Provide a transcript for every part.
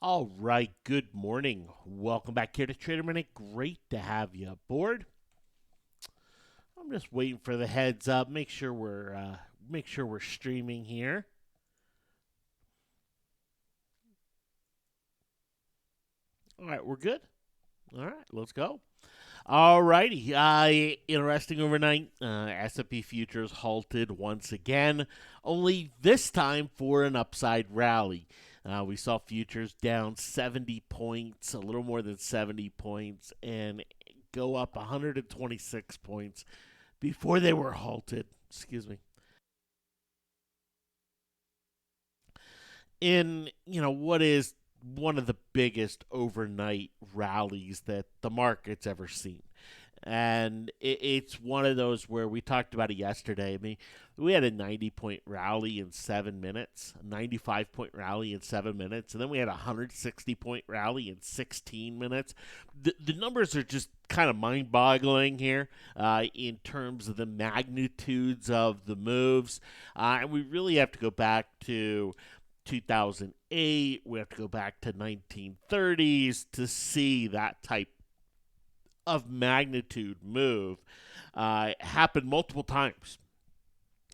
All right, good morning. Welcome back here to Trader Minute. Great to have you aboard. I'm just waiting for the heads up. Make sure we're streaming here. All right, we're good. All right, let's go. All righty. Interesting overnight. S&P futures halted once again, only this time for an upside rally. We saw futures down 70 points, a little more than 70 points, and go up 126 points before they were halted. Excuse me. In what is one of the biggest overnight rallies that the market's ever seen. And it's one of those where we talked about it yesterday. I mean, we had a 90-point rally in 7 minutes, a 95-point rally in 7 minutes, and then we had a 160-point rally in 16 minutes. The numbers are just kind of mind boggling here in terms of the magnitudes of the moves. And we really have to go back to 2008. We have to go back to 1930s to see that type of magnitude move happen multiple times.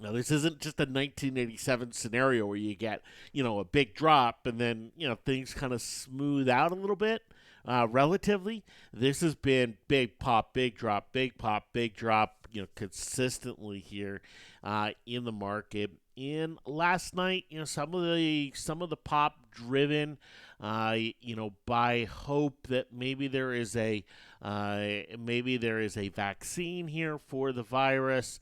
Now, this isn't just a 1987 scenario where you get, a big drop and then, things kind of smooth out a little bit relatively. This has been big pop, big drop, big pop, big drop, consistently here in the market. And last night, some of the pop driven, by hope that maybe there is a vaccine here for the virus,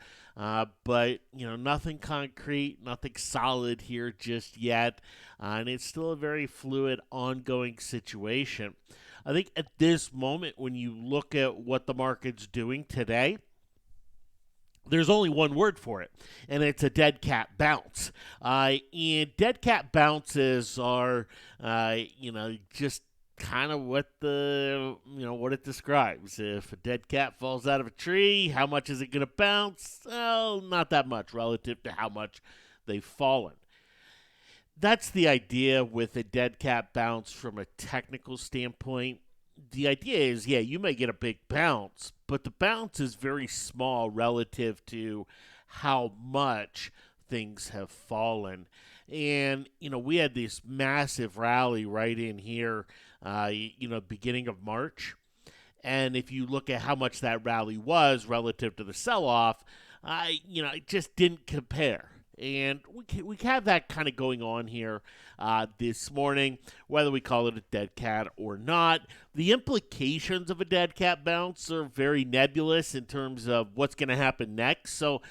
but nothing concrete, nothing solid here just yet, and it's still a very fluid, ongoing situation. I think at this moment, when you look at what the market's doing today, there's only one word for it, and it's a dead cat bounce. And dead cat bounces are, just kind of what it describes. If a dead cat falls out of a tree, how much is it going to bounce? Well, not that much relative to how much they've fallen. That's the idea with a dead cat bounce from a technical standpoint. The idea is, yeah, you may get a big bounce, but the bounce is very small relative to how much things have fallen. And, we had this massive rally right in here, beginning of March. And if you look at how much that rally was relative to the sell off, it just didn't compare. And we have that kind of going on here this morning, whether we call it a dead cat or not. The implications of a dead cat bounce are very nebulous in terms of what's going to happen next. So,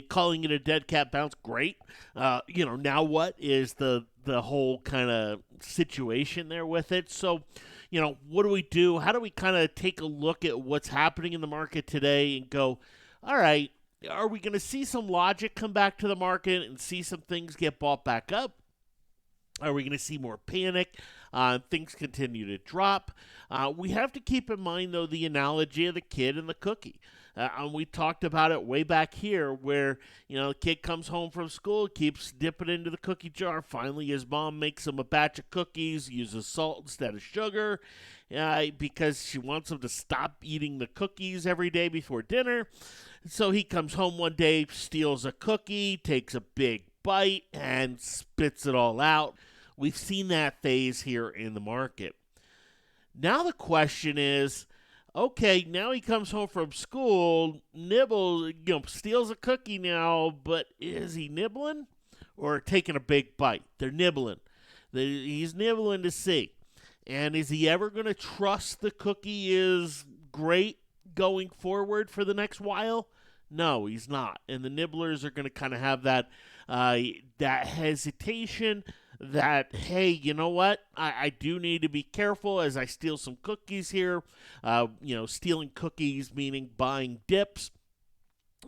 calling it a dead cat bounce, great. Now what is the whole kind of situation there with it? So, what do we do? How do we kind of take a look at what's happening in the market today and go, all right, are we going to see some logic come back to the market and see some things get bought back up? Are we going to see more panic? Things continue to drop. We have to keep in mind, though, the analogy of the kid and the cookie. And we talked about it way back here where, the kid comes home from school, keeps dipping into the cookie jar. Finally, his mom makes him a batch of cookies, uses salt instead of sugar because she wants him to stop eating the cookies every day before dinner. So he comes home one day, steals a cookie, takes a big bite, and spits it all out. We've seen that phase here in the market. Now the question is, okay, now he comes home from school, steals a cookie now, but is he nibbling or taking a big bite? They're nibbling. He's nibbling to see. And is he ever going to trust the cookie is great going forward for the next while? No, he's not. And the nibblers are going to kind of have that hesitation that, hey, you know what? I do need to be careful as I steal some cookies here. Stealing cookies meaning buying dips.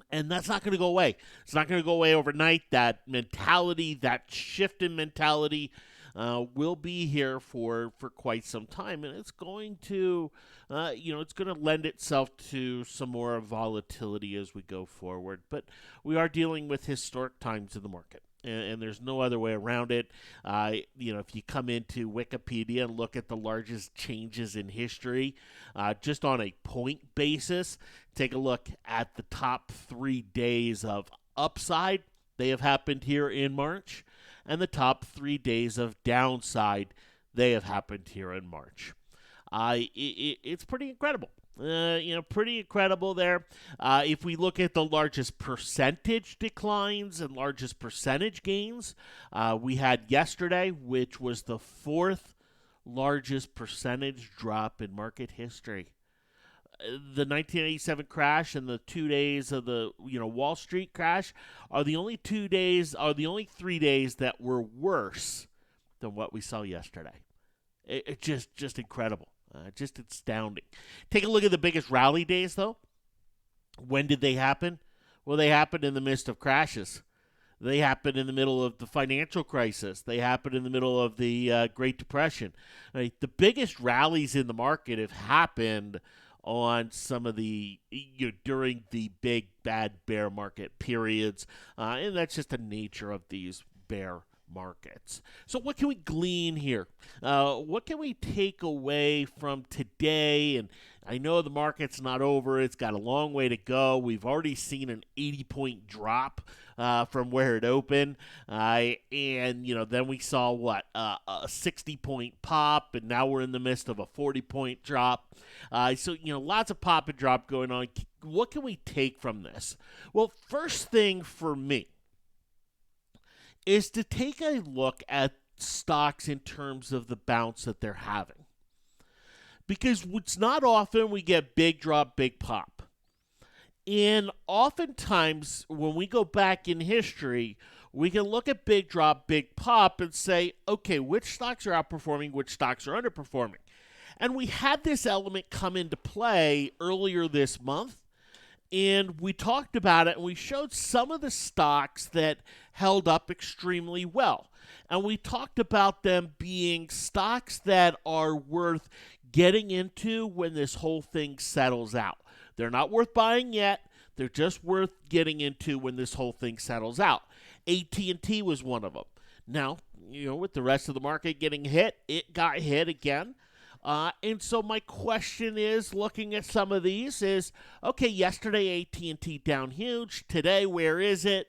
And that's not going to go away. It's not going to go away overnight. That mentality, that shift in mentality will be here for quite some time, and it's going to, it's going to lend itself to some more volatility as we go forward. But we are dealing with historic times in the market. And there's no other way around it. If you come into Wikipedia and look at the largest changes in history, just on a point basis, take a look at the top 3 days of upside. They have happened here in March, and the top 3 days of downside. They have happened here in March. It's pretty incredible. Pretty incredible there. If we look at the largest percentage declines and largest percentage gains, we had yesterday, which was the fourth largest percentage drop in market history. The 1987 crash and the 2 days of the Wall Street crash are the only 3 days that were worse than what we saw yesterday. It's just incredible. Just astounding. Take a look at the biggest rally days, though. When did they happen? Well, they happened in the midst of crashes. They happened in the middle of the financial crisis. They happened in the middle of the Great Depression. Right? The biggest rallies in the market have happened on some of the during the big bad bear market periods, and that's just the nature of these bear markets. So what can we glean here? What can we take away from today? And I know the market's not over. It's got a long way to go. We've already seen an 80-point drop from where it opened. And then we saw, a 60-point pop, and now we're in the midst of a 40-point drop. So lots of pop and drop going on. What can we take from this? Well, first thing for me is to take a look at stocks in terms of the bounce that they're having. Because it's not often we get big drop, big pop. And oftentimes, when we go back in history, we can look at big drop, big pop and say, okay, which stocks are outperforming, which stocks are underperforming. And we had this element come into play earlier this month. And we talked about it, and we showed some of the stocks that held up extremely well. And we talked about them being stocks that are worth getting into when this whole thing settles out. They're not worth buying yet. They're just worth getting into when this whole thing settles out. AT&T was one of them. Now, with the rest of the market getting hit, it got hit again. And so my question is, looking at some of these, is, okay, yesterday AT&T down huge. Today, where is it?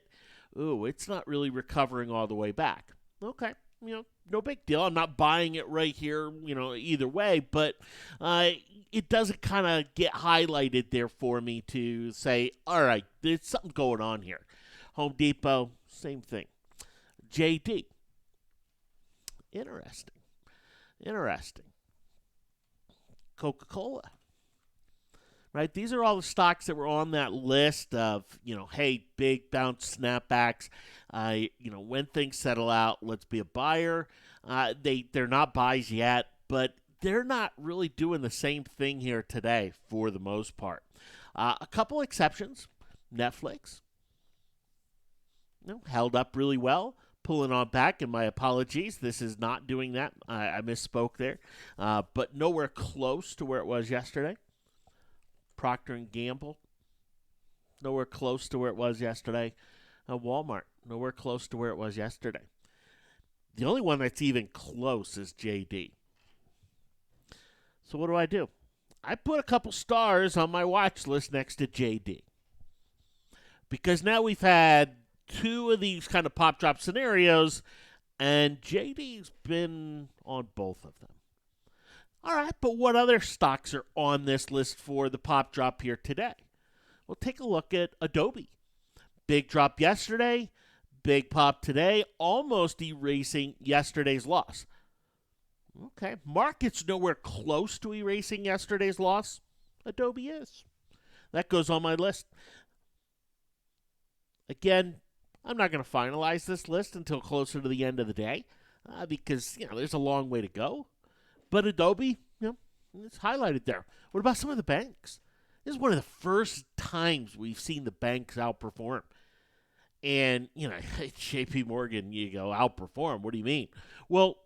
Ooh, it's not really recovering all the way back. Okay, no big deal. I'm not buying it right here, either way. But it doesn't kind of get highlighted there for me to say, all right, there's something going on here. Home Depot, same thing. JD. Interesting. Coca-Cola, right? These are all the stocks that were on that list of, hey, big bounce snapbacks. When things settle out, let's be a buyer. They're not buys yet, but they're not really doing the same thing here today for the most part. A couple exceptions. Netflix, held up really well. Pulling on back, and my apologies. This is not doing that. I misspoke there. But nowhere close to where it was yesterday. Procter & Gamble, nowhere close to where it was yesterday. Walmart, nowhere close to where it was yesterday. The only one that's even close is JD. So what do? I put a couple stars on my watch list next to JD. Because now we've had two of these kind of pop drop scenarios, and JD's been on both of them. All right, but what other stocks are on this list for the pop drop here today? Well, take a look at Adobe. Big drop yesterday, big pop today, almost erasing yesterday's loss. Okay, market's nowhere close to erasing yesterday's loss. Adobe is. That goes on my list. Again, I'm not going to finalize this list until closer to the end of the day because, there's a long way to go. But Adobe, it's highlighted there. What about some of the banks? This is one of the first times we've seen the banks outperform. And, JP Morgan, you go, outperform. What do you mean? Well,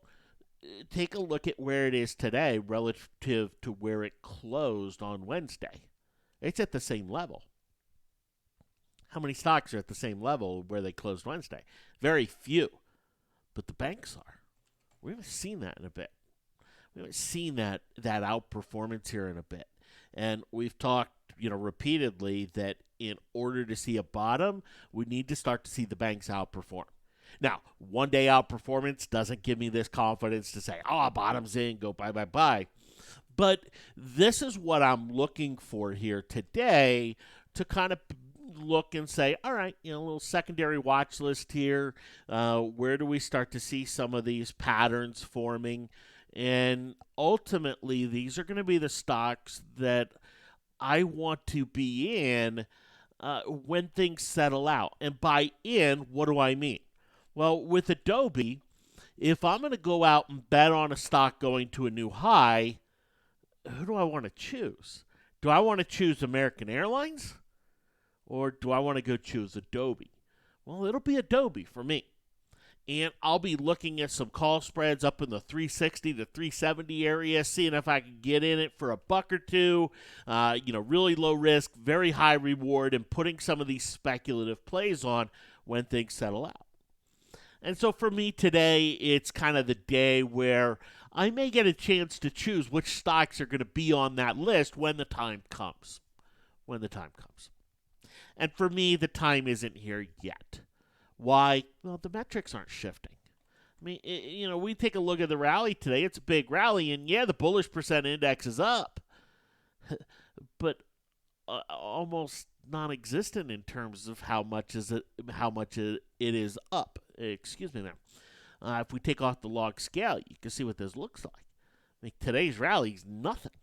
take a look at where it is today relative to where it closed on Wednesday. It's at the same level. How many stocks are at the same level where they closed Wednesday? Very few. But the banks are. We haven't seen that in a bit. We haven't seen that outperformance here in a bit. And we've talked, repeatedly that in order to see a bottom, we need to start to see the banks outperform. Now, one day outperformance doesn't give me this confidence to say, bottom's in, go buy, buy, buy. But this is what I'm looking for here today to kind of look and say, all right, a little secondary watch list here. Where do we start to see some of these patterns forming? And ultimately, these are going to be the stocks that I want to be in when things settle out. And by in, what do I mean? Well, with Adobe, if I'm going to go out and bet on a stock going to a new high, who do I want to choose? Do I want to choose American Airlines? Or do I want to go choose Adobe? Well, it'll be Adobe for me. And I'll be looking at some call spreads up in the 360 to 370 area, seeing if I can get in it for a buck or two. Really low risk, very high reward, and putting some of these speculative plays on when things settle out. And so for me today, it's kind of the day where I may get a chance to choose which stocks are going to be on that list when the time comes. And for me, the time isn't here yet. Why? Well, the metrics aren't shifting. I mean, we take a look at the rally today. It's a big rally, and yeah, the bullish percent index is up, but almost non-existent in terms of how much it is up. Excuse me now. If we take off the log scale, you can see what this looks like. I mean, today's rally is nothing.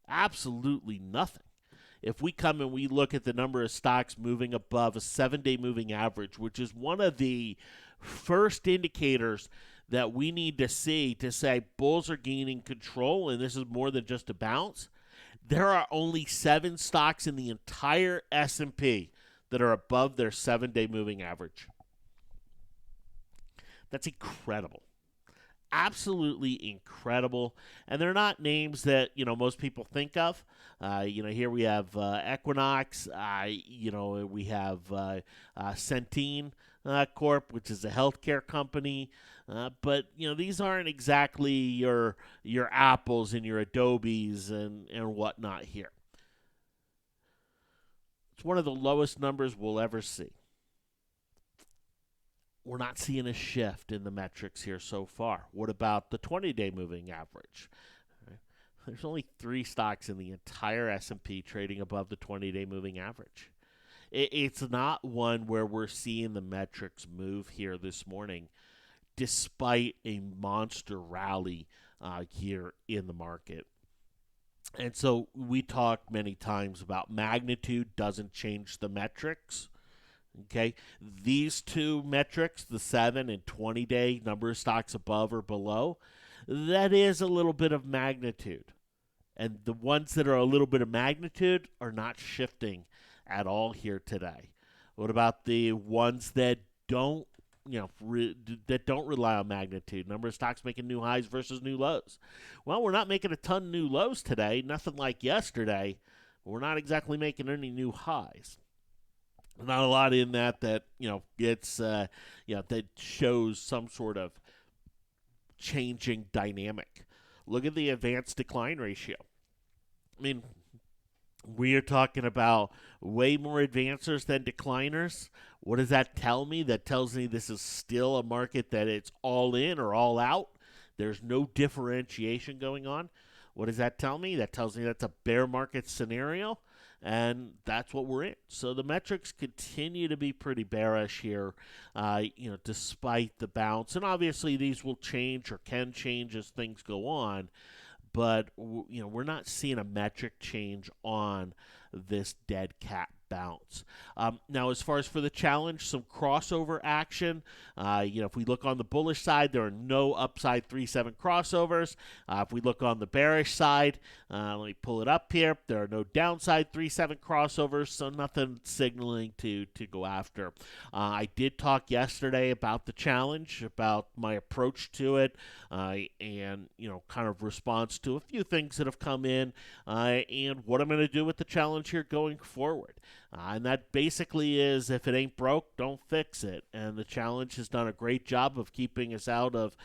Absolutely nothing. If we come and we look at the number of stocks moving above a 7-day moving average, which is one of the first indicators that we need to see to say bulls are gaining control and this is more than just a bounce, there are only 7 stocks in the entire S&P that are above their 7-day moving average. That's incredible. Absolutely incredible. And they're not names that, most people think of. Here we have Equinox. We have Centene Corp, which is a healthcare company. But, these aren't exactly your Apples and your Adobes and whatnot here. It's one of the lowest numbers we'll ever see. We're not seeing a shift in the metrics here so far. What about the 20-day moving average? There's only 3 stocks in the entire S&P trading above the 20-day moving average. It's not one where we're seeing the metrics move here this morning, despite a monster rally here in the market. And so we talked many times about magnitude doesn't change the metrics. Okay, these two metrics, the 7 and 20-day number of stocks above or below, that is a little bit of magnitude. And the ones that are a little bit of magnitude are not shifting at all here today. What about the ones that don't, that don't rely on magnitude? Number of stocks making new highs versus new lows. Well, we're not making a ton of new lows today, nothing like yesterday. We're not exactly making any new highs. Not a lot in that gets that shows some sort of changing dynamic. Look at the advanced decline ratio. I mean, we are talking about way more advancers than decliners. What does that tell me? That tells me this is still a market that it's all in or all out. There's no differentiation going on. What does that tell me? That tells me that's a bear market scenario. And that's what we're in. So the metrics continue to be pretty bearish here, despite the bounce. And obviously these will change or can change as things go on. But, we're not seeing a metric change on this dead cat bounce. Now, as far as for the challenge, some crossover action. If we look on the bullish side, there are no upside 3-7 crossovers. If we look on the bearish side, let me pull it up here. There are no downside 3-7 crossovers, so nothing signaling to go after. I did talk yesterday about the challenge, about my approach to it, and kind of response to a few things that have come in, and what I'm going to do with the challenge here going forward. And that basically is, if it ain't broke, don't fix it. And the challenge has done a great job of keeping us out of,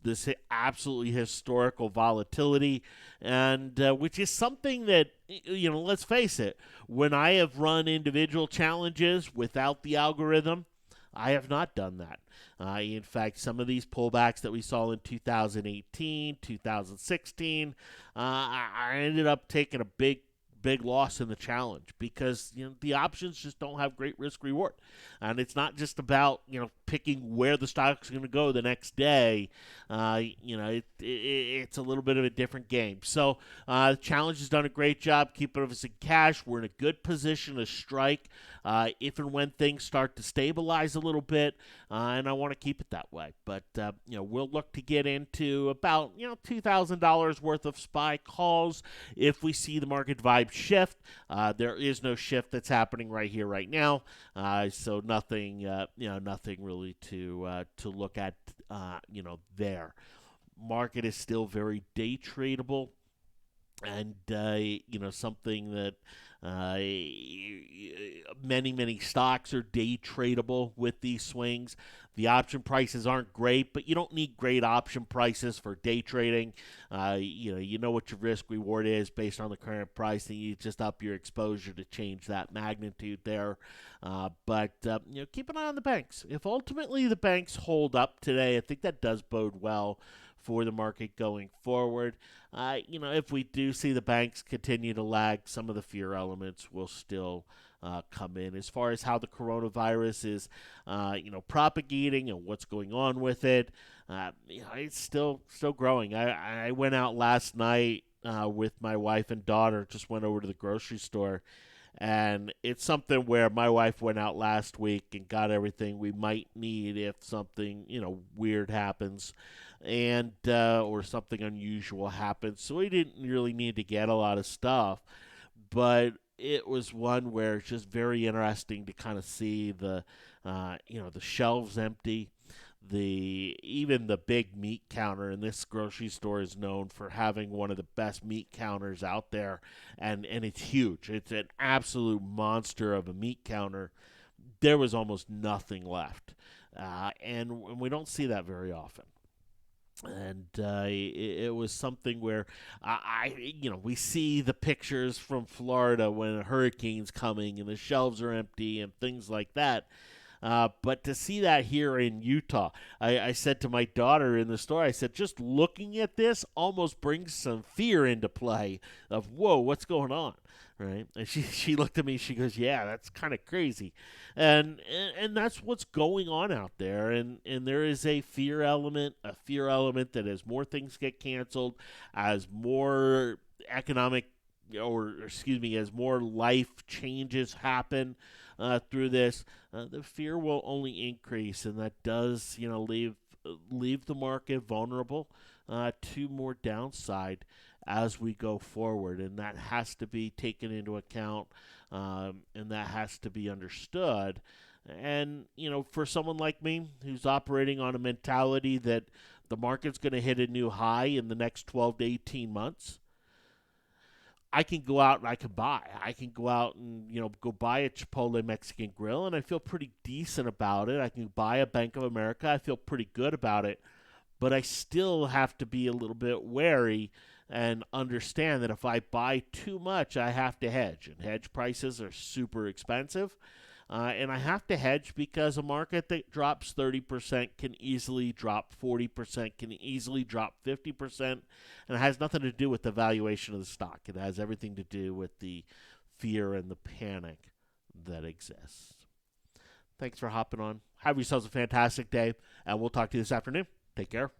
this absolutely historical volatility, and which is something that, let's face it, when I have run individual challenges without the algorithm, I have not done that. In fact, some of these pullbacks that we saw in 2018, 2016, I ended up taking a big loss in the challenge because the options just don't have great risk reward, and it's not just about picking where the stock's going to go the next day. It's a little bit of a different game. So the challenge has done a great job keeping us in cash. We're in a good position to strike if and when things start to stabilize a little bit, and I want to keep it that way. But we'll look to get into about $2,000 worth of SPY calls if we see the market vibe shift. There is no shift that's happening right here, right now, so nothing, nothing really to look at, there. Market is still very day tradable, and something that many stocks are day tradable with these swings. The option prices aren't great, but you don't need great option prices for day trading. You know what your risk reward is based on the current price, and you just up your exposure to change that magnitude there. But keep an eye on the banks. If ultimately the banks hold up today, I think that does bode well for the market going forward. If we do see the banks continue to lag, some of the fear elements will still come in. As far as how the coronavirus is, propagating and what's going on with it, it's still growing. I went out last night with my wife and daughter. Just went over to the grocery store. And it's something where my wife went out last week and got everything we might need if something, weird happens, and or something unusual happens. So we didn't really need to get a lot of stuff, but it was one where it's just very interesting to kind of see the shelves empty. Even the big meat counter in this grocery store is known for having one of the best meat counters out there, and it's huge. It's an absolute monster of a meat counter. There was almost nothing left, and we don't see that very often. And it was something where we see the pictures from Florida when a hurricane's coming and the shelves are empty and things like that. But to see that here in Utah, I said to my daughter in the store, I said, just looking at this almost brings some fear into play of, whoa, what's going on? Right? And she looked at me, she goes, yeah, that's kind of crazy. And that's what's going on out there. And there is a fear element that as more things get canceled, as more economic, as more life changes happen through this, the fear will only increase, and that does, leave the market vulnerable to more downside as we go forward, and that has to be taken into account, and that has to be understood. And for someone like me who's operating on a mentality that the market's going to hit a new high in the next 12 to 18 months, I can go out and I can buy. I can go out and, go buy a Chipotle Mexican Grill, and I feel pretty decent about it. I can buy a Bank of America. I feel pretty good about it. But I still have to be a little bit wary and understand that if I buy too much, I have to hedge. And hedge prices are super expensive. And I have to hedge because a market that drops 30% can easily drop 40%, can easily drop 50%, and it has nothing to do with the valuation of the stock. It has everything to do with the fear and the panic that exists. Thanks for hopping on. Have yourselves a fantastic day, and we'll talk to you this afternoon. Take care.